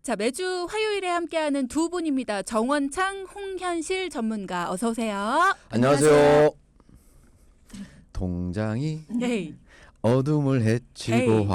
자, 매주 화요일에 함께하는 두 분입니다. 정원창, 홍현실 전문가 어서 오세요. 안녕하세요. 통장이 네. 어둠을 헤치고 헤이.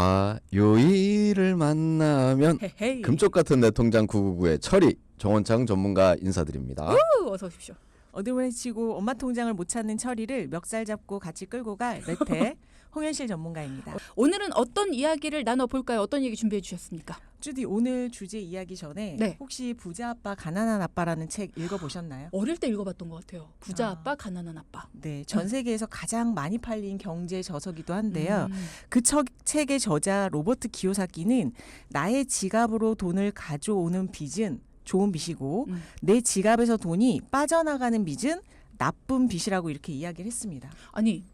화요일을 만나면 헤헤이. 금쪽 같은 내 통장 999의 처리 정원창 전문가 인사드립니다. 어서 오십시오. 어둠을 헤치고 엄마 통장을 못 찾는 철이를 멱살 잡고 같이 끌고 갈 매태 홍현실 전문가입니다. 오늘은 어떤 이야기를 나눠볼까요? 어떤 얘기 준비해 주셨습니까? 주디 오늘 주제 이야기 전에 네. 혹시 부자 아빠 가난한 아빠라는 책 읽어보셨나요? 어릴 때 읽어봤던 것 같아요. 부자 아. 아빠, 가난한 아빠. 네, 전 세계에서 가장 많이 팔린 경제 저서기도 한데요. 음. 그 책의 저자 로버트 기요사키는 나의 지갑으로 돈을 가져오는 빚은 좋은 빚이고 내 지갑에서 돈이 빠져나가는 빚은 나쁜 빚이라고 이렇게 이야기를 했습니다. 아니,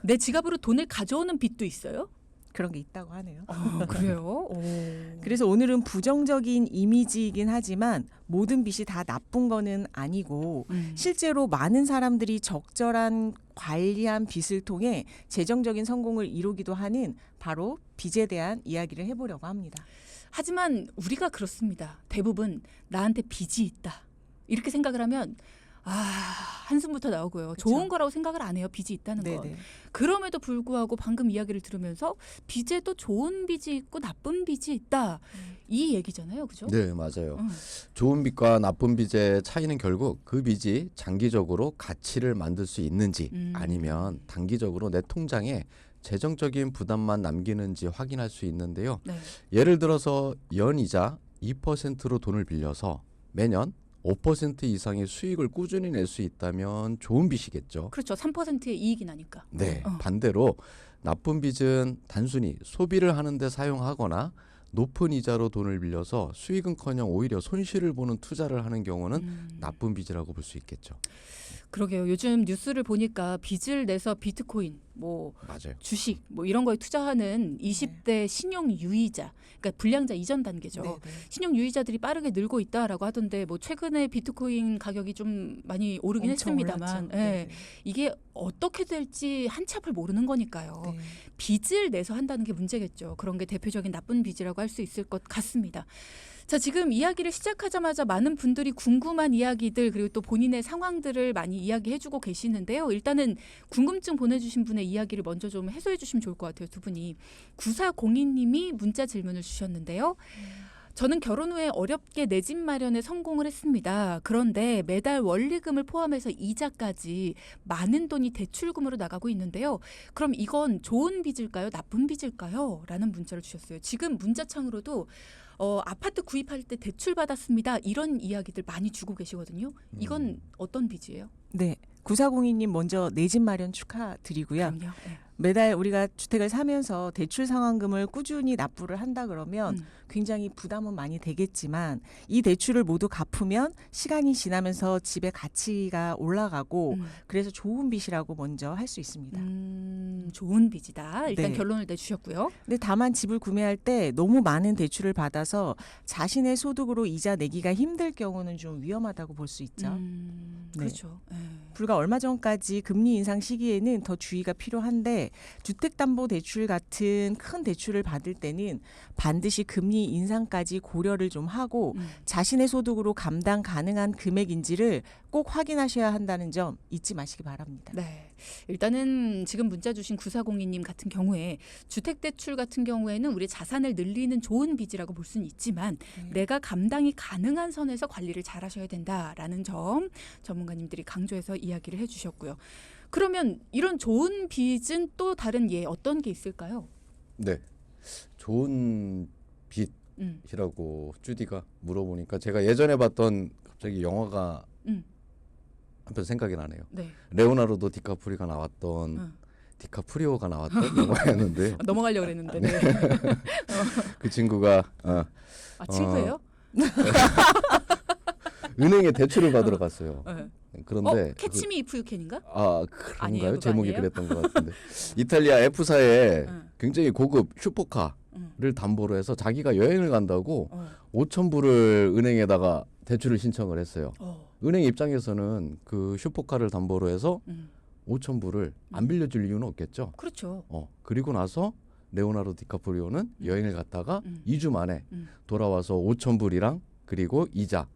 내 지갑으로 돈을 가져오는 빚도 있어요? 그런 게 있다고 하네요. 그래요? 오. 그래서 오늘은 부정적인 이미지이긴 하지만 모든 빚이 다 나쁜 거는 아니고 실제로 많은 사람들이 적절한 관리한 빚을 통해 재정적인 성공을 이루기도 하는 바로 빚에 대한 이야기를 해보려고 합니다. 하지만 우리가 그렇습니다. 대부분 나한테 빚이 있다. 이렇게 생각을 하면 한숨부터 나오고요. 그쵸. 좋은 거라고 생각을 안 해요. 빚이 있다는 건. 네네. 그럼에도 불구하고 방금 이야기를 들으면서 빚에도 좋은 빚이 있고 나쁜 빚이 있다. 이 얘기잖아요. 그죠? 네, 맞아요. 좋은 빚과 나쁜 빚의 차이는 결국 그 빚이 장기적으로 가치를 만들 수 있는지 아니면 단기적으로 내 통장에 재정적인 부담만 남기는지 확인할 수 있는데요. 네. 예를 들어서 연이자 2%로 돈을 빌려서 매년 5% 이상의 수익을 꾸준히 낼 수 있다면 좋은 빚이겠죠. 그렇죠. 3%의 이익이 나니까. 네, 반대로 나쁜 빚은 단순히 소비를 하는데 사용하거나 높은 이자로 돈을 빌려서 수익은커녕 오히려 손실을 보는 투자를 하는 경우는 나쁜 빚이라고 볼 수 있겠죠. 그러게요. 요즘 뉴스를 보니까 빚을 내서 비트코인, 맞아요. 주식, 이런 거에 투자하는 20대 신용 유의자, 그러니까 불량자 이전 단계죠. 네네. 신용 유의자들이 빠르게 늘고 있다라고 하던데 최근에 비트코인 가격이 좀 많이 오르긴 엄청 했습니다만 올랐죠. 예, 네네. 이게 어떻게 될지 한치 앞을 모르는 거니까요. 네. 빚을 내서 한다는 게 문제겠죠. 그런 게 대표적인 나쁜 빚이라고 할 수 있을 것 같습니다. 자, 지금 이야기를 시작하자마자 많은 분들이 궁금한 이야기들 그리고 또 본인의 상황들을 많이 이야기해주고 계시는데요. 일단은 궁금증 보내주신 분의 이야기를 먼저 좀 해소해 주시면 좋을 것 같아요. 두 분이. 9402님이 문자 질문을 주셨는데요. 저는 결혼 후에 어렵게 내 집 마련에 성공을 했습니다. 그런데 매달 원리금을 포함해서 이자까지 많은 돈이 대출금으로 나가고 있는데요. 그럼 이건 좋은 빚일까요? 나쁜 빚일까요? 라는 문자를 주셨어요. 지금 문자창으로도 아파트 구입할 때 대출 받았습니다. 이런 이야기들 많이 주고 계시거든요. 이건 어떤 빚이에요? 네. 9402님 먼저 내 집 마련 축하드리고요. 그럼요. 네. 매달 우리가 주택을 사면서 대출 상환금을 꾸준히 납부를 한다 그러면 굉장히 부담은 많이 되겠지만 이 대출을 모두 갚으면 시간이 지나면서 집의 가치가 올라가고 그래서 좋은 빚이라고 먼저 할 수 있습니다. 좋은 빚이다. 일단 네. 결론을 내주셨고요. 근데 다만 집을 구매할 때 너무 많은 대출을 받아서 자신의 소득으로 이자 내기가 힘들 경우는 좀 위험하다고 볼 수 있죠. 네. 그렇죠. 네. 불과 얼마 전까지 금리 인상 시기에는 더 주의가 필요한데 주택담보대출 같은 큰 대출을 받을 때는 반드시 금리 인상까지 고려를 좀 하고 자신의 소득으로 감당 가능한 금액인지를 꼭 확인하셔야 한다는 점 잊지 마시기 바랍니다. 네. 일단은 지금 문자 주신 9402님 같은 경우에 주택대출 같은 경우에는 우리 자산을 늘리는 좋은 빚이라고 볼 수는 있지만 내가 감당이 가능한 선에서 관리를 잘 하셔야 된다라는 점 전문가님들이 강조해서 이야기를 해주셨고요. 그러면 이런 좋은 빚은 또 다른 어떤 게 있을까요? 네, 좋은 빚이라고 주디가 물어보니까 제가 예전에 봤던 갑자기 영화가 한편 생각이 나네요. 네. 레오나르도 디카프리오가 나왔던 영화였는데 넘어가려고 그랬는데. 네. 그 친구가 친구예요? 은행에 대출을 받으러 갔어요. 네. 그런데 캐치미 이프 유캔인가? 그런가요? 아니에요? 그거 제목이 아니에요? 그랬던 것 같은데 이탈리아 F사에 굉장히 고급 슈퍼카를 담보로 해서 자기가 여행을 간다고 5,000불을 은행에다가 대출을 신청을 했어요. 은행 입장에서는 그 슈퍼카를 담보로 해서 5,000불을 안 빌려줄 이유는 없겠죠. 그렇죠. 그리고 나서 레오나르도 디카프리오는 여행을 갔다가 2주 만에 음. 돌아와서 5,000불이랑 그리고 이자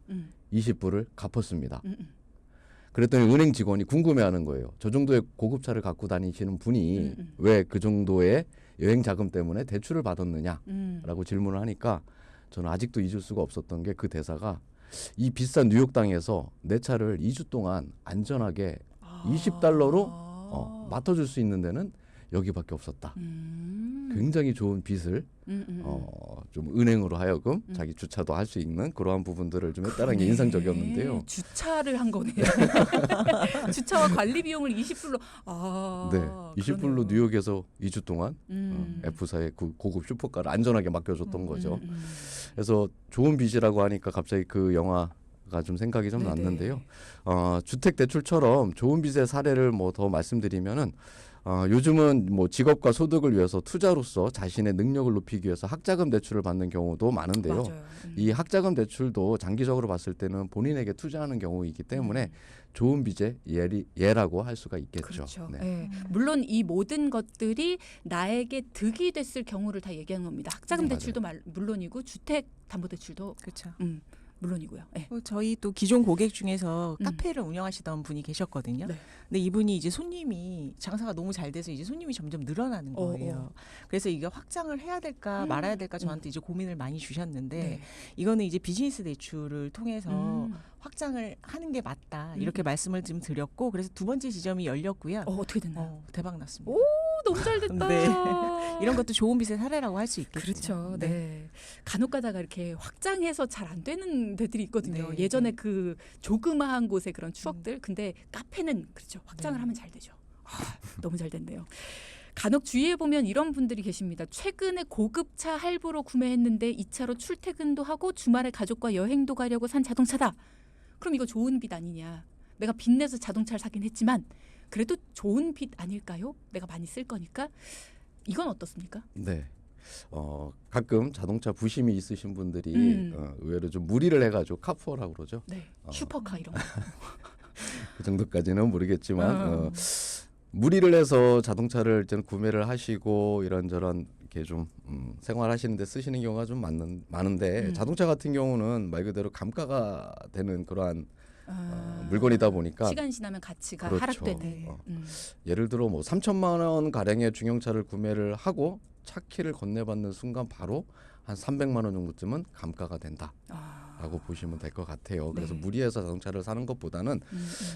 20불을 갚았습니다. 그랬더니 은행 직원이 궁금해하는 거예요. 저 정도의 고급차를 갖고 다니시는 분이 왜 그 정도의 여행 자금 때문에 대출을 받았느냐라고 질문을 하니까 저는 아직도 잊을 수가 없었던 게 그 대사가 이 비싼 뉴욕 땅에서 내 차를 2주 동안 안전하게 $20로 맡아줄 수 있는 데는 여기밖에 없었다. 굉장히 좋은 빚을 좀 은행으로 하여금 자기 주차도 할 수 있는 그러한 부분들을 좀 했다는 게 인상적이었는데요. 주차를 한 거네요. 주차와 관리 비용을 20불로. 네, 20불로 뉴욕에서 2주 동안 F사의 그 고급 슈퍼카를 안전하게 맡겨줬던 거죠. 그래서 좋은 빚이라고 하니까 갑자기 그 영화가 좀 생각이 좀 네네. 났는데요. 주택 대출처럼 좋은 빚의 사례를 뭐 더 말씀드리면은 요즘은 뭐 직업과 소득을 위해서 투자로서 자신의 능력을 높이기 위해서 학자금 대출을 받는 경우도 많은데요. 맞아요. 이 학자금 대출도 장기적으로 봤을 때는 본인에게 투자하는 경우이기 때문에 좋은 빚의 예라고 할 수가 있겠죠. 그렇죠. 네. 네. 물론 이 모든 것들이 나에게 득이 됐을 경우를 다 얘기하는 겁니다. 학자금 네, 대출도 물론이고 주택 담보 대출도 그렇죠. 물론이고요. 네. 저희 또 기존 고객 중에서 카페를 운영하시던 분이 계셨거든요. 네. 근데 이분이 이제 손님이 장사가 너무 잘 돼서 이제 손님이 점점 늘어나는 거예요. 그래서 이게 확장을 해야 될까 말아야 될까 저한테 이제 고민을 많이 주셨는데 네. 이거는 이제 비즈니스 대출을 통해서 확장을 하는 게 맞다 이렇게 말씀을 좀 드렸고 그래서 두 번째 지점이 열렸고요. 어떻게 됐나요? 대박 났습니다. 오, 너무 잘 됐다. 네. 이런 것도 좋은 빚의 사례라고 할 수 있겠죠. 그렇죠. 네. 간혹 가다가 이렇게 확장해서 잘 안 되는 데들이 있거든요. 네, 예전에 그 조그마한 곳의 그런 추억들. 근데 카페는 그렇죠. 확장을 네. 하면 잘 되죠. 너무 잘 됐네요. 간혹 주위에 보면 이런 분들이 계십니다. 최근에 고급차 할부로 구매했는데 이 차로 출퇴근도 하고 주말에 가족과 여행도 가려고 산 자동차다. 그럼 이거 좋은 빚 아니냐. 내가 빚내서 자동차를 사긴 했지만 그래도 좋은 빚 아닐까요? 내가 많이 쓸 거니까. 이건 어떻습니까? 네. 가끔 자동차 부심이 있으신 분들이 의외로 좀 무리를 해가지고 카푸어라고 그러죠. 네. 슈퍼카 이런 거. 그 정도까지는 모르겠지만 무리를 해서 자동차를 이제 구매를 하시고 이런저런 이렇게 좀 생활하시는데 쓰시는 경우가 좀 많은데 자동차 같은 경우는 말 그대로 감가가 되는 그러한 물건이다 보니까 시간 지나면 가치가 그렇죠. 하락되는. 예를 들어 뭐 3천만 원 가량의 중형차를 구매를 하고 차 키를 건네받는 순간 바로 한 300만 원 정도쯤은 감가가 된다라고 보시면 될 것 같아요. 그래서 네. 무리해서 자동차를 사는 것보다는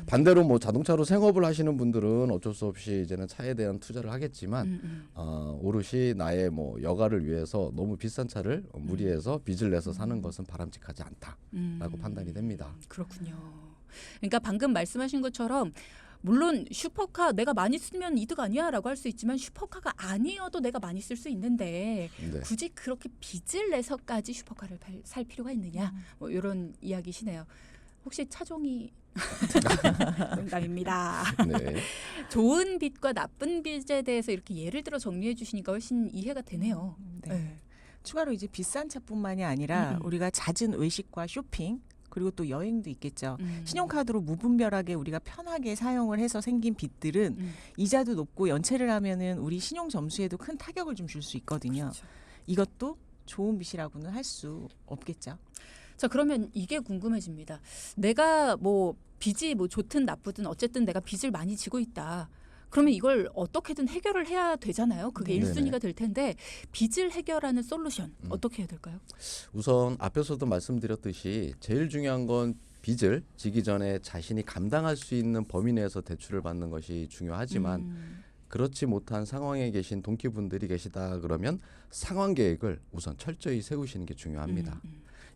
반대로 뭐 자동차로 생업을 하시는 분들은 어쩔 수 없이 이제는 차에 대한 투자를 하겠지만 오롯이 나의 뭐 여가를 위해서 너무 비싼 차를 무리해서 빚을 내서 사는 것은 바람직하지 않다라고 판단이 됩니다. 그렇군요. 그러니까 방금 말씀하신 것처럼 물론 슈퍼카 내가 많이 쓰면 이득 아니야라고 할 수 있지만 슈퍼카가 아니어도 내가 많이 쓸 수 있는데 네. 굳이 그렇게 빚을 내서까지 슈퍼카를 살 필요가 있느냐 뭐 이런 이야기시네요. 혹시 차종이 농담입니다. 네. 좋은 빚과 나쁜 빚에 대해서 이렇게 예를 들어 정리해 주시니까 훨씬 이해가 되네요. 네. 추가로 이제 비싼 차뿐만이 아니라 우리가 잦은 외식과 쇼핑 그리고 또 여행도 있겠죠. 신용카드로 무분별하게 우리가 편하게 사용을 해서 생긴 빚들은 이자도 높고 연체를 하면은 우리 신용 점수에도 큰 타격을 좀 줄 수 있거든요. 그렇죠. 이것도 좋은 빚이라고는 할 수 없겠죠. 자, 그러면 이게 궁금해집니다. 내가 뭐 빚이 뭐 좋든 나쁘든 어쨌든 내가 빚을 많이 지고 있다. 그러면 이걸 어떻게든 해결을 해야 되잖아요. 그게 네네. 1순위가 될 텐데 빚을 해결하는 솔루션 어떻게 해야 될까요? 우선 앞에서도 말씀드렸듯이 제일 중요한 건 빚을 지기 전에 자신이 감당할 수 있는 범위 내에서 대출을 받는 것이 중요하지만 그렇지 못한 상황에 계신 동기분들이 계시다 그러면 상황 계획을 우선 철저히 세우시는 게 중요합니다.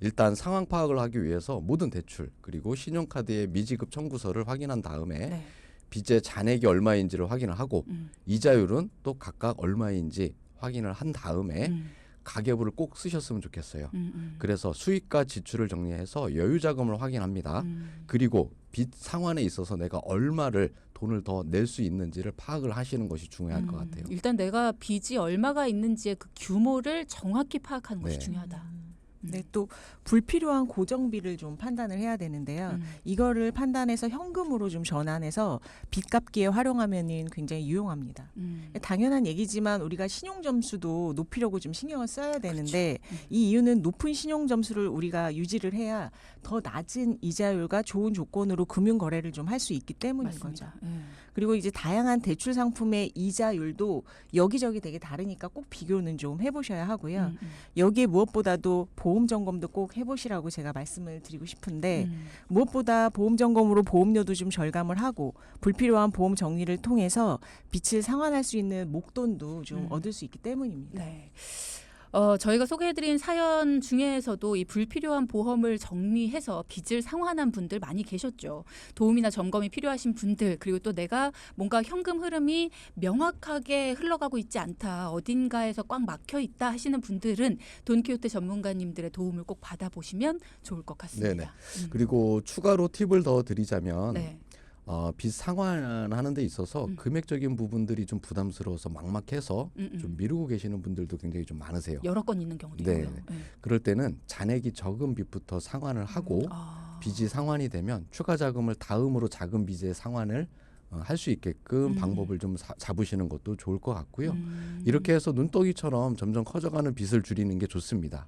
일단 상황 파악을 하기 위해서 모든 대출 그리고 신용카드의 미지급 청구서를 확인한 다음에 네. 빚의 잔액이 얼마인지를 확인을 하고 이자율은 또 각각 얼마인지 확인을 한 다음에 가계부를 꼭 쓰셨으면 좋겠어요. 그래서 수익과 지출을 정리해서 여유 자금을 확인합니다. 그리고 빚 상환에 있어서 내가 얼마를 돈을 더 낼 수 있는지를 파악을 하시는 것이 중요할 것 같아요. 일단 내가 빚이 얼마가 있는지의 그 규모를 정확히 파악하는 것이 네. 중요하다. 네, 또 불필요한 고정비를 좀 판단을 해야 되는데요. 이거를 판단해서 현금으로 좀 전환해서 빚 갚기에 활용하면은 굉장히 유용합니다. 당연한 얘기지만 우리가 신용 점수도 높이려고 좀 신경을 써야 되는데 이 이유는 높은 신용 점수를 우리가 유지를 해야 더 낮은 이자율과 좋은 조건으로 금융 거래를 좀 할 수 있기 때문인 맞습니다. 거죠. 그리고 이제 다양한 대출 상품의 이자율도 여기저기 되게 다르니까 꼭 비교는 좀 해보셔야 하고요. 여기에 무엇보다도 보험 점검도 꼭 해보시라고 제가 말씀을 드리고 싶은데 무엇보다 보험 점검으로 보험료도 좀 절감을 하고 불필요한 보험 정리를 통해서 빚을 상환할 수 있는 목돈도 좀 얻을 수 있기 때문입니다. 네. 저희가 소개해드린 사연 중에서도 이 불필요한 보험을 정리해서 빚을 상환한 분들 많이 계셨죠. 도움이나 점검이 필요하신 분들, 그리고 또 내가 뭔가 현금 흐름이 명확하게 흘러가고 있지 않다, 어딘가에서 꽉 막혀 있다 하시는 분들은 돈키호테 전문가님들의 도움을 꼭 받아보시면 좋을 것 같습니다. 네네. 그리고 추가로 팁을 더 드리자면 네. 빚 상환하는 데 있어서 금액적인 부분들이 좀 부담스러워서 막막해서 좀 미루고 계시는 분들도 굉장히 좀 많으세요. 여러 건 있는 경우도 네. 있고요. 네. 그럴 때는 잔액이 적은 빚부터 상환을 하고 빚이 상환이 되면 추가 자금을 다음으로 작은 빚의 상환을 할 수 있게끔 방법을 좀 잡으시는 것도 좋을 것 같고요. 이렇게 해서 눈덩이처럼 점점 커져가는 빚을 줄이는 게 좋습니다.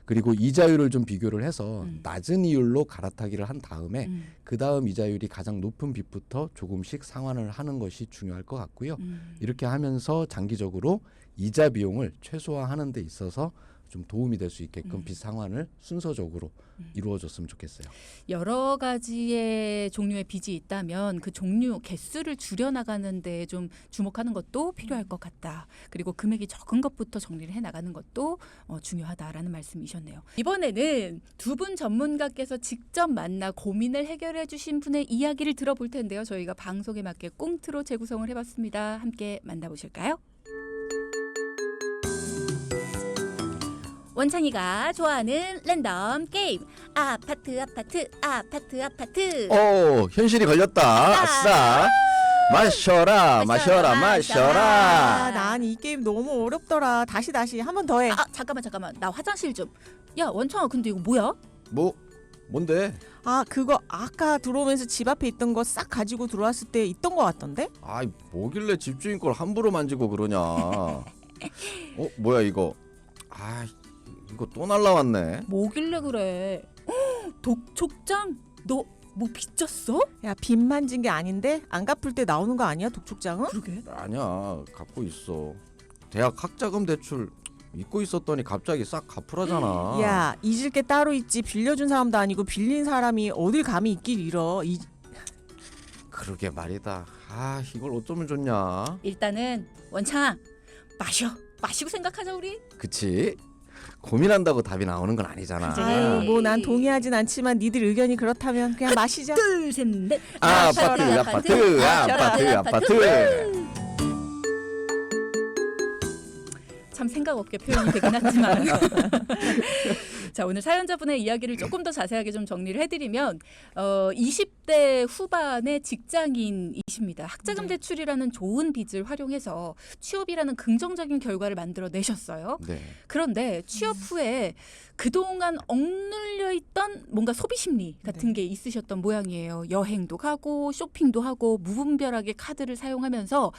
그리고 이자율을 좀 비교를 해서 낮은 이율로 갈아타기를 한 다음에 그 다음 이자율이 가장 높은 빚부터 조금씩 상환을 하는 것이 중요할 것 같고요. 이렇게 하면서 장기적으로 이자 비용을 최소화하는 데 있어서 좀 도움이 될 수 있게끔 빚 상환을 순서적으로 이루어졌으면 좋겠어요. 여러 가지의 종류의 빚이 있다면 그 종류 개수를 줄여나가는 데 좀 주목하는 것도 필요할 것 같다. 그리고 금액이 적은 것부터 정리를 해나가는 것도 중요하다라는 말씀이셨네요. 이번에는 두 분 전문가께서 직접 만나 고민을 해결해 주신 분의 이야기를 들어볼 텐데요. 저희가 방송에 맞게 꽁트로 재구성을 해봤습니다. 함께 만나보실까요? 원창이가 좋아하는 랜덤 게임 아파트 현실이 걸렸다. 아싸. 마셔라. 아, 난 이 게임 너무 어렵더라. 다시 한 번 더 해. 잠깐만 나 화장실 좀. 야 원창아 근데 이거 뭐야? 뭔데? 아, 그거 아까 들어오면서 집 앞에 있던 거 싹 가지고 들어왔을 때 있던 거 같던데? 아이 뭐길래 집주인 걸 함부로 만지고 그러냐. 뭐야 이거. 이거 또 날라왔네. 뭐길래 그래? 독촉장? 너 뭐 빚졌어? 야, 빚 만진 게 아닌데 안 갚을 때 나오는 거 아니야, 독촉장은? 그러게. 아니야, 갖고 있어. 대학 학자금 대출 잊고 있었더니 갑자기 싹 갚으라잖아. 야, 잊을 게 따로 있지. 빌려준 사람도 아니고 빌린 사람이 어딜 감히 있길 잃어. 그러게 말이다. 이걸 어쩌면 좋냐. 일단은 원창아 마시고 생각하자 우리. 그치? 고민한다고 답이 나오는 건 아니잖아. 그치. 뭐 난 동의하진 않지만 니들 의견이 그렇다면 그냥 마시자. 둘, 셋, 넷. 아파트. 참 생각 없게 표현이 되긴 하지만 자 오늘 사연자분의 이야기를 조금 더 자세하게 좀 정리를 해드리면 20대 후반의 직장인이십니다. 학자금 네. 대출이라는 좋은 빚을 활용해서 취업이라는 긍정적인 결과를 만들어내셨어요. 네. 그런데 취업 후에 그동안 억눌려 있던 뭔가 소비 심리 같은 게 있으셨던 모양이에요. 여행도 가고 쇼핑도 하고 무분별하게 카드를 사용하면서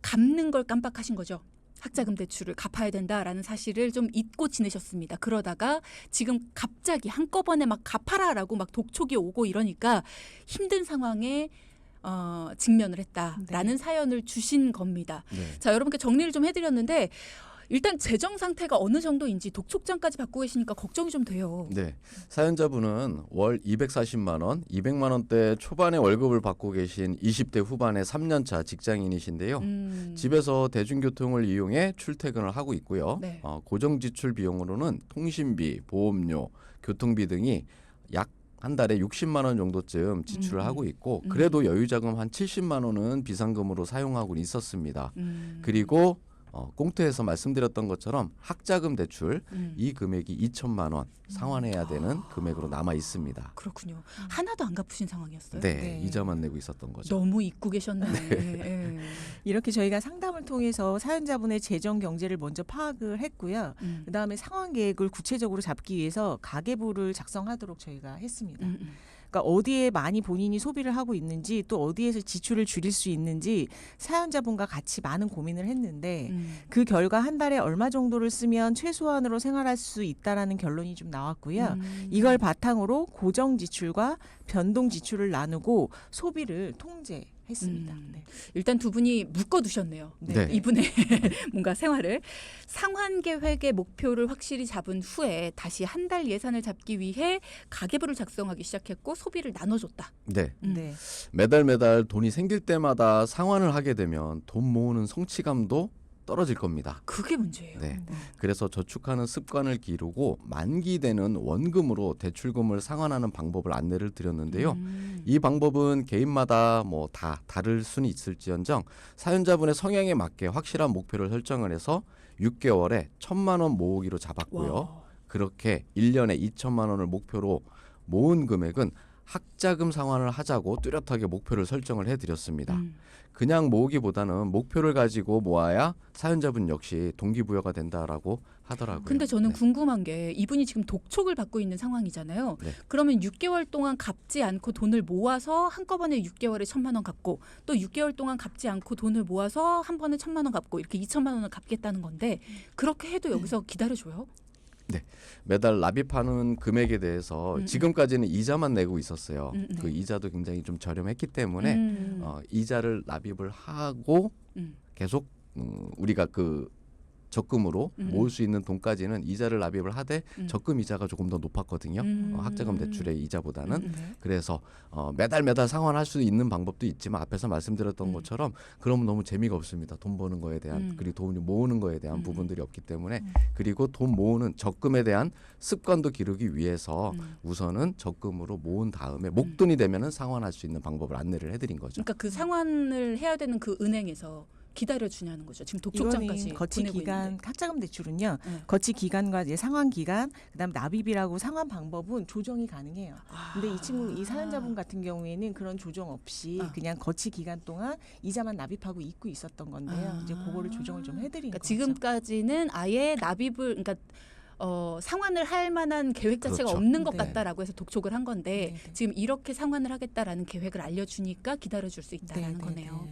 갚는 걸 깜빡하신 거죠. 학자금 대출을 갚아야 된다라는 사실을 좀 잊고 지내셨습니다. 그러다가 지금 갑자기 한꺼번에 막 갚아라라고 막 독촉이 오고 이러니까 힘든 상황에 직면을 했다라는 사연을 주신 겁니다. 네. 자, 여러분께 정리를 좀 해드렸는데 일단 재정 상태가 어느 정도인지 독촉장까지 받고 계시니까 걱정이 좀 돼요. 네. 사연자분은 월 240만 원, 200만 원대 초반의 월급을 받고 계신 20대 후반의 3년차 직장인이신데요. 집에서 대중교통을 이용해 출퇴근을 하고 있고요. 네. 고정 지출 비용으로는 통신비, 보험료, 교통비 등이 약 한 달에 60만 원 정도쯤 지출을 하고 있고 그래도 여유자금 한 70만 원은 비상금으로 사용하고 있었습니다. 그리고 꽁트에서 말씀드렸던 것처럼 학자금 대출 이 금액이 2천만 원 상환해야 되는 금액으로 남아 있습니다. 그렇군요. 하나도 안 갚으신 상황이었어요. 네, 네. 이자만 내고 있었던 거죠. 너무 잊고 계셨네. 네. 이렇게 저희가 상담을 통해서 사연자분의 재정 경제를 먼저 파악을 했고요. 그다음에 상환 계획을 구체적으로 잡기 위해서 가계부를 작성하도록 저희가 했습니다. 그러니까 어디에 많이 본인이 소비를 하고 있는지 또 어디에서 지출을 줄일 수 있는지 사연자분과 같이 많은 고민을 했는데 그 결과 한 달에 얼마 정도를 쓰면 최소한으로 생활할 수 있다라는 결론이 좀 나왔고요. 이걸 바탕으로 고정 지출과 변동 지출을 나누고 소비를 통제했습니다. 네. 일단 두 분이 묶어두셨네요. 네. 이분의 뭔가 생활을 상환 계획의 목표를 확실히 잡은 후에 다시 한 달 예산을 잡기 위해 가계부를 작성하기 시작했고 소비를 나눠줬다. 네. 네. 매달 돈이 생길 때마다 상환을 하게 되면 돈 모으는 성취감도 떨어질 겁니다. 그게 문제예요. 네. 그래서 저축하는 습관을 기르고 만기되는 원금으로 대출금을 상환하는 방법을 안내를 드렸는데요. 이 방법은 개인마다 뭐 다 다를 수는 있을지언정 사연자분의 성향에 맞게 확실한 목표를 설정을 해서 6개월에 1,000만 원 모으기로 잡았고요. 와. 그렇게 1년에 2천만 원을 목표로 모은 금액은 학자금 상환을 하자고 뚜렷하게 목표를 설정을 해드렸습니다. 그냥 모으기보다는 목표를 가지고 모아야 사연자분 역시 동기부여가 된다라고 하더라고요. 근데 저는 네. 궁금한 게 이분이 지금 독촉을 받고 있는 상황이잖아요. 네. 그러면 6개월 동안 갚지 않고 돈을 모아서 한꺼번에 6개월에 1,000만 원 갚고 또 6개월 동안 갚지 않고 돈을 모아서 한 번에 1,000만 원 갚고 이렇게 2,000만 원을 갚겠다는 건데 그렇게 해도 여기서 기다려줘요? 매달 납입하는 금액에 대해서 지금까지는 이자만 내고 있었어요. 네. 그 이자도 굉장히 좀 저렴했기 때문에 이자를 납입을 하고 계속 우리가 그 적금으로 모을 수 있는 돈까지는 이자를 납입을 하되 적금 이자가 조금 더 높았거든요. 학자금 대출의 이자보다는. 그래서 매달 상환할 수 있는 방법도 있지만 앞에서 말씀드렸던 것처럼 그러면 너무 재미가 없습니다. 돈 버는 거에 대한 그리고 돈을 모으는 거에 대한 부분들이 없기 때문에 그리고 돈 모으는 적금에 대한 습관도 기르기 위해서 우선은 적금으로 모은 다음에 목돈이 되면은 상환할 수 있는 방법을 안내를 해드린 거죠. 그러니까 그 상환을 해야 되는 그 은행에서 기다려주냐는 거죠. 지금 독촉장까지 이거는 거치 보내고 기간 있는데. 학자금 대출은요. 네. 거치 기간과 이제 상환 기간, 그다음 납입이라고 상환 방법은 조정이 가능해요. 근데 이 친구 이 사연자분 같은 경우에는 그런 조정 없이 그냥 거치 기간 동안 이자만 납입하고 잊고 있었던 건데요. 이제 그거를 조정을 좀 해드린 그러니까 거죠. 지금까지는 아예 납입을 그러니까 상환을 할 만한 계획 자체가 그렇죠. 없는 것 네. 같다라고 해서 독촉을 한 건데 네. 지금 이렇게 상환을 하겠다라는 계획을 알려주니까 기다려줄 수 있다라는 네. 거네요.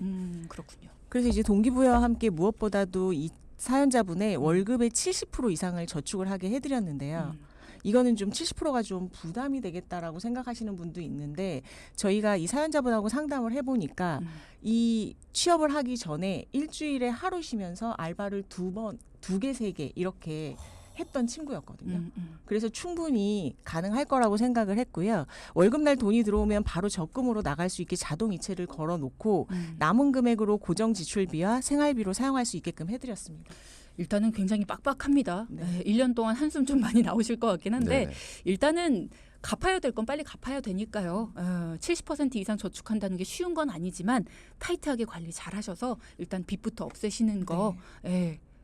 그렇군요. 그래서 이제 동기부여와 함께 무엇보다도 이 사연자분의 월급의 70% 이상을 저축을 하게 해드렸는데요. 이거는 좀 70%가 좀 부담이 되겠다라고 생각하시는 분도 있는데 저희가 이 사연자분하고 상담을 해보니까 이 취업을 하기 전에 일주일에 하루 쉬면서 알바를 2개, 3개 이렇게 했던 친구였거든요. 그래서 충분히 가능할 거라고 생각을 했고요. 월급날 돈이 들어오면 바로 적금으로 나갈 수 있게 자동 이체를 걸어놓고 남은 금액으로 고정 지출비와 생활비로 사용할 수 있게끔 해드렸습니다. 일단은 굉장히 빡빡합니다. 네. 네, 1년 동안 한숨 좀 많이 나오실 것 같긴 한데 네네. 일단은 갚아야 될 건 빨리 갚아야 되니까요. 70% 이상 저축한다는 게 쉬운 건 아니지만 타이트하게 관리 잘하셔서 일단 빚부터 없애시는 거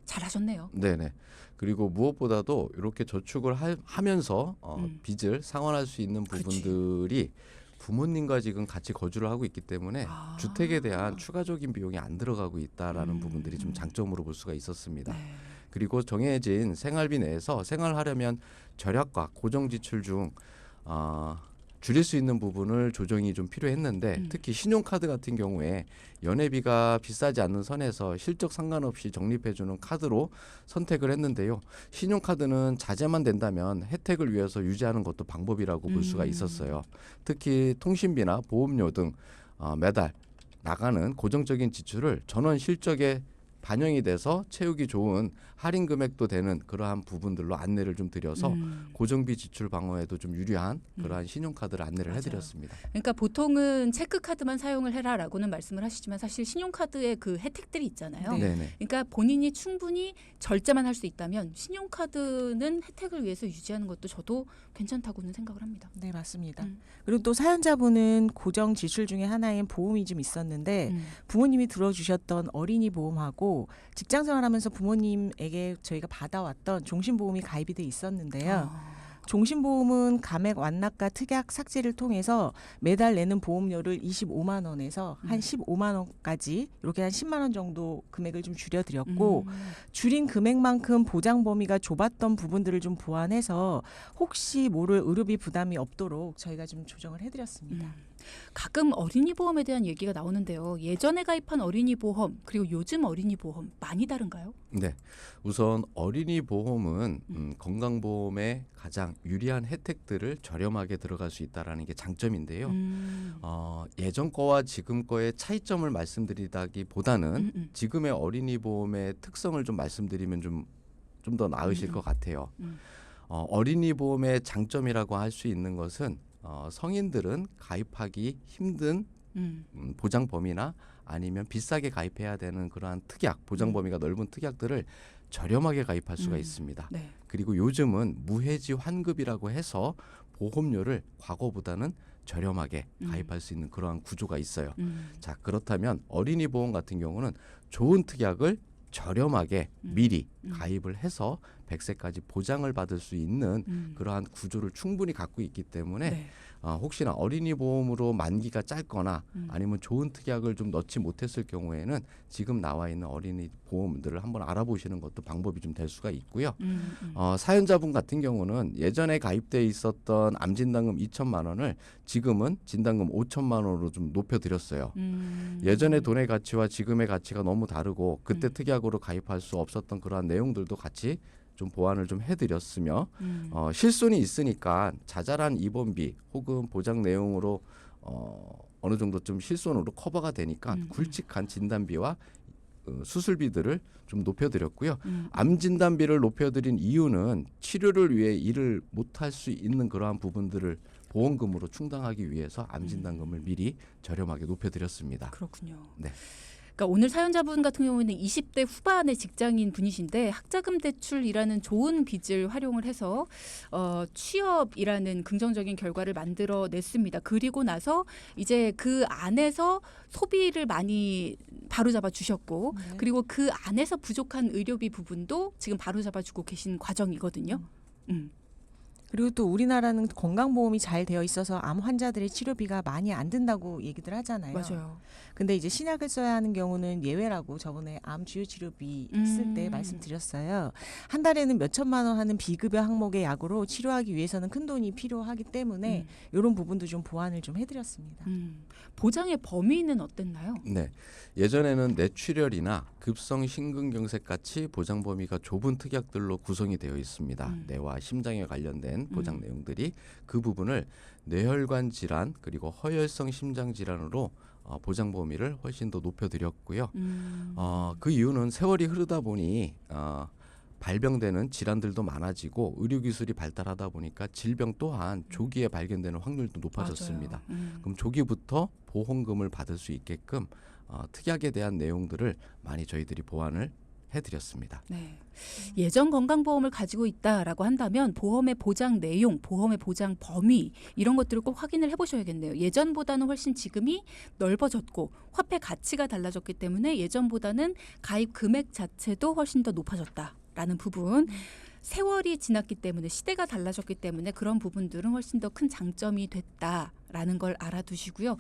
잘하셨네요. 네네. 그리고 무엇보다도 이렇게 저축을 하면서 빚을 상환할 수 있는 부분들이 부모님과 지금 같이 거주를 하고 있기 때문에 주택에 대한 추가적인 비용이 안 들어가고 있다라는 부분들이 좀 장점으로 볼 수가 있었습니다. 네. 그리고 정해진 생활비 내에서 생활하려면 절약과 고정 지출 중 줄일 수 있는 부분을 조정이 좀 필요했는데 특히 신용카드 같은 경우에 연회비가 비싸지 않는 선에서 실적 상관없이 적립해주는 카드로 선택을 했는데요. 신용카드는 자제만 된다면 혜택을 위해서 유지하는 것도 방법이라고 볼 수가 있었어요. 특히 통신비나 보험료 등 매달 나가는 고정적인 지출을 전원 실적에 반영이 돼서 채우기 좋은 할인 금액도 되는 그러한 부분들로 안내를 좀 드려서 고정비 지출 방어에도 좀 유리한 그러한 신용카드를 안내를 맞아요. 해드렸습니다. 그러니까 보통은 체크카드만 사용을 해라라고는 말씀을 하시지만 사실 신용카드의 그 혜택들이 있잖아요. 네. 네네. 그러니까 본인이 충분히 절제만 할 수 있다면 신용카드는 혜택을 위해서 유지하는 것도 저도 괜찮다고는 생각을 합니다. 네, 맞습니다. 그리고 또 사연자분은 고정 지출 중에 하나인 보험이 좀 있었는데 부모님이 들어주셨던 어린이 보험하고 있고 직장 생활하면서 부모님에게 저희가 받아왔던 종신보험이 가입이 돼 있었는데요. 종신보험은 감액 완납과 특약 삭제를 통해서 매달 내는 보험료를 25만 원에서 한 15만 원까지 이렇게 한 10만 원 정도 금액을 좀 줄여드렸고 줄인 금액만큼 보장 범위가 좁았던 부분들을 좀 보완해서 혹시 모를 의료비 부담이 없도록 저희가 좀 조정을 해드렸습니다. 가끔 어린이 보험에 대한 얘기가 나오는데요. 예전에 가입한 어린이 보험 그리고 요즘 어린이 보험 많이 다른가요? 네, 우선 어린이 보험은 건강보험의 가장 유리한 혜택들을 저렴하게 들어갈 수 있다라는 게 장점인데요. 예전 거와 지금 거의 차이점을 말씀드리다기보다는 지금의 어린이 보험의 특성을 좀 말씀드리면 좀 더 나으실 것 같아요. 어린이 보험의 장점이라고 할 수 있는 것은 성인들은 가입하기 힘든 보장 범위나 아니면 비싸게 가입해야 되는 그러한 특약, 보장 범위가 넓은 특약들을 저렴하게 가입할 수가 있습니다. 네. 그리고 요즘은 무해지 환급이라고 해서 보험료를 과거보다는 저렴하게 가입할 수 있는 그러한 구조가 있어요. 자, 그렇다면 어린이 보험 같은 경우는 좋은 특약을 저렴하게 미리 가입을 해서 100세까지 보장을 받을 수 있는 그러한 구조를 충분히 갖고 있기 때문에 네. 혹시나 어린이 보험으로 만기가 짧거나 아니면 좋은 특약을 좀 넣지 못했을 경우에는 지금 나와 있는 어린이 보험들을 한번 알아보시는 것도 방법이 좀 될 수가 있고요. 사연자분 같은 경우는 예전에 가입돼 있었던 암진단금 2천만 원을 지금은 진단금 5천만 원으로 좀 높여드렸어요. 예전의 돈의 가치와 지금의 가치가 너무 다르고 그때 특약으로 가입할 수 없었던 그러한 내용들도 같이 좀 보완을 좀 해드렸으며 실손이 있으니까 자잘한 입원비 혹은 보장 내용으로 어느 정도 좀 실손으로 커버가 되니까 굵직한 진단비와 수술비들을 좀 높여드렸고요. 암 진단비를 높여드린 이유는 치료를 위해 일을 못할 수 있는 그러한 부분들을 보험금으로 충당하기 위해서 암 진단금을 미리 저렴하게 높여드렸습니다. 그렇군요. 네. 그러니까 오늘 사연자분 같은 경우에는 20대 후반의 직장인 분이신데 학자금 대출이라는 좋은 빚을 활용을 해서 취업이라는 긍정적인 결과를 만들어냈습니다. 그리고 나서 이제 그 안에서 소비를 많이 바로잡아 주셨고 그리고 그 안에서 부족한 의료비 부분도 지금 바로잡아 주고 계신 과정이거든요. 그리고 또 우리나라는 건강보험이 잘 되어 있어서 암 환자들의 치료비가 많이 안 든다고 얘기들 하잖아요. 맞아요. 근데 이제 신약을 써야 하는 경우는 예외라고 저번에 암 주요 치료비 했을 때 말씀드렸어요. 한 달에는 몇 천만 원 하는 비급여 항목의 약으로 치료하기 위해서는 큰 돈이 필요하기 때문에 이런 부분도 좀 보완을 좀 해드렸습니다. 보장의 범위는 어땠나요? 네, 예전에는 뇌출혈이나 급성 심근경색 같이 보장 범위가 좁은 특약들로 구성이 되어 있습니다. 뇌와 심장에 관련된 보장 내용들이 그 부분을 뇌혈관 질환 그리고 허혈성 심장 질환으로 보장 범위를 훨씬 더 높여드렸고요. 그 이유는 세월이 흐르다 보니 발병되는 질환들도 많아지고 의료기술이 발달하다 보니까 질병 또한 조기에 발견되는 확률도 높아졌습니다. 그럼 조기부터 보험금을 받을 수 있게끔 특약에 대한 내용들을 많이 저희들이 보완을 해드렸습니다. 네. 예전 건강보험을 가지고 있다라고 한다면 보험의 보장 내용, 보험의 보장 범위 이런 것들을 꼭 확인을 해보셔야겠네요. 예전보다는 훨씬 지금이 넓어졌고 화폐 가치가 달라졌기 때문에 예전보다는 가입 금액 자체도 훨씬 더 높아졌다라는 부분. 세월이 지났기 때문에 시대가 달라졌기 때문에 그런 부분들은 훨씬 더 큰 장점이 됐다라는 걸 알아두시고요.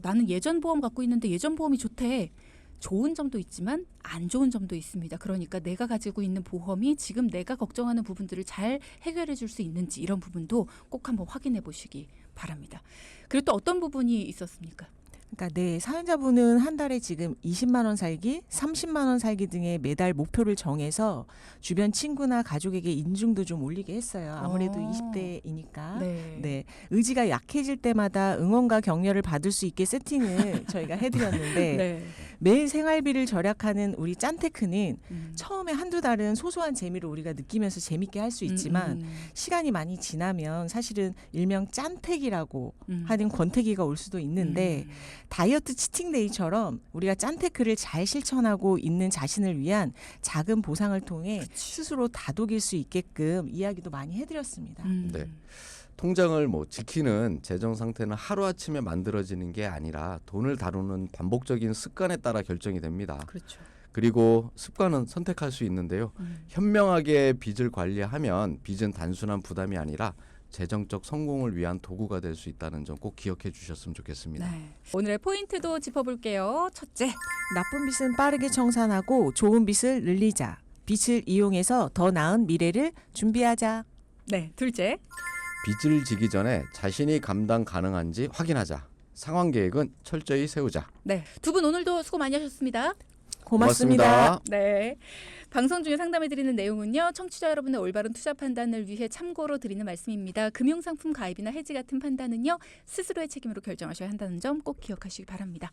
나는 예전 보험 갖고 있는데 예전 보험이 좋대. 좋은 점도 있지만 안 좋은 점도 있습니다. 그러니까 내가 가지고 있는 보험이 지금 내가 걱정하는 부분들을 잘 해결해 줄 수 있는지 이런 부분도 꼭 한번 확인해 보시기 바랍니다. 그리고 또 어떤 부분이 있었습니까? 그러니까 네, 사연자분은 한 달에 지금 20만 원 살기, 30만 원 살기 등의 매달 목표를 정해서 주변 친구나 가족에게 인중도 좀 올리게 했어요. 아무래도 20대이니까. 네, 의지가 약해질 때마다 응원과 격려를 받을 수 있게 세팅을 저희가 해드렸는데 네. 매일 생활비를 절약하는 우리 짠테크는 처음에 한두 달은 소소한 재미를 우리가 느끼면서 재밌게 할 수 있지만 시간이 많이 지나면 사실은 일명 짠택이라고 하는 권태기가 올 수도 있는데 다이어트 치팅데이처럼 우리가 짠테크를 잘 실천하고 있는 자신을 위한 작은 보상을 통해 스스로 다독일 수 있게끔 이야기도 많이 해드렸습니다. 네. 통장을 지키는 재정 상태는 하루아침에 만들어지는 게 아니라 돈을 다루는 반복적인 습관에 따라 결정이 됩니다. 그렇죠. 그리고 습관은 선택할 수 있는데요. 현명하게 빚을 관리하면 빚은 단순한 부담이 아니라 재정적 성공을 위한 도구가 될 수 있다는 점 꼭 기억해 주셨으면 좋겠습니다. 네. 오늘의 포인트도 짚어볼게요. 첫째, 나쁜 빚은 빠르게 청산하고 좋은 빚을 늘리자. 빚을 이용해서 더 나은 미래를 준비하자. 네. 둘째, 빚을 지기 전에 자신이 감당 가능한지 확인하자. 상환 계획은 철저히 세우자. 네. 두 분 오늘도 수고 많이 하셨습니다. 고맙습니다. 네. 방송 중에 상담해드리는 내용은요. 청취자 여러분의 올바른 투자 판단을 위해 참고로 드리는 말씀입니다. 금융상품 가입이나 해지 같은 판단은요. 스스로의 책임으로 결정하셔야 한다는 점 꼭 기억하시기 바랍니다.